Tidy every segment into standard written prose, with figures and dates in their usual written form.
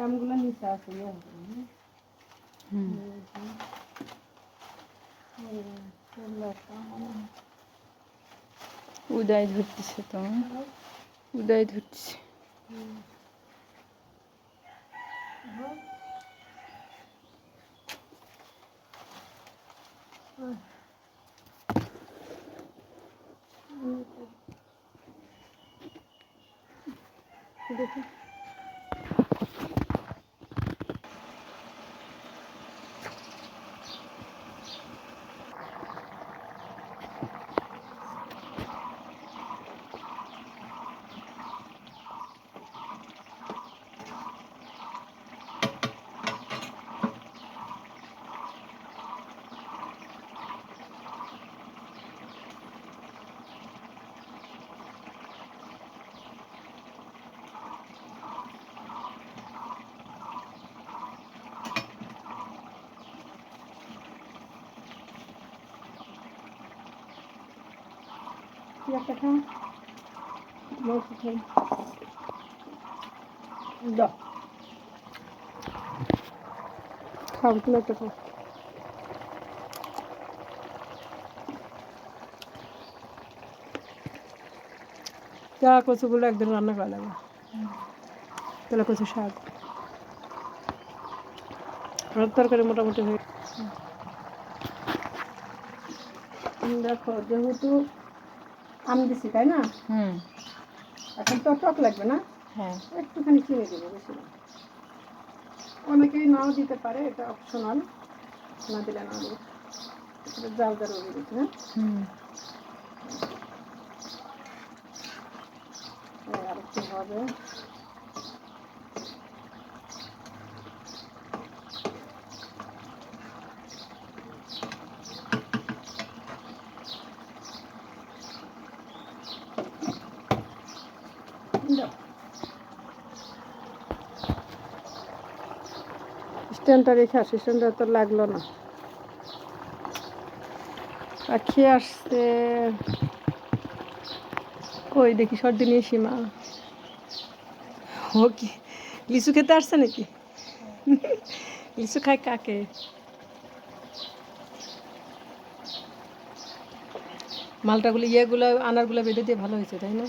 আমগুলো নিচে আছে। উদয় ধরতেছে তো, উদয় ধরতেছে। দেখি একটা খাও, মাংস খাই দাও, খাও তুমি একটা খাও। তেলা কচুগুলো একদিন রান্না করা লাগবে, তেলা কচু শাক। আর তরকারি মোটামুটি হয়ে দেখো, যেহেতু আম দিছি তাই না, এখন তো টক লাগবে না, হ্যাঁ, একটুখানি চিনি দেবো, বেশি না। অনেকেই নাও দিতে পারে, এটা অপশনাল, না দিলে না দেবো, জাল জাল দিয়ে দিচ্ছি। হ্যাঁ, আর একটু হবে। স্ট্যান্ডটা রেখে আসি, স্ট্যান্ডটা তো লাগলো না। পাখি আসছে, ওই দেখি সর্দি নিয়ে সীমা। ও কি লিচু খেতে আসছে নাকি? লিচু খায় কাকে? মালটাগুলো ইয়েগুলো আনারগুলো বেঁধে দিয়ে ভালো হয়েছে তাই না?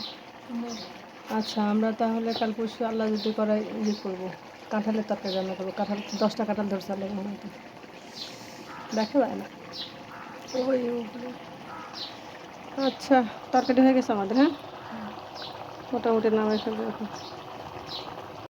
আচ্ছা, আমরা তাহলে কাল পরশু আল্লাহ যদি করাই ইয়ে করবো, কাঁঠালের তরকারি রান্না করবো। কাঁঠাল 10টা কাঁঠাল ধরছে আল্লাহ মতো, দেখা যায় না ওই ওগুলো। আচ্ছা, তরকারি হয়ে গেছে আমাদের। হ্যাঁ, মোটামুটি নামাই ফেলবে এখন।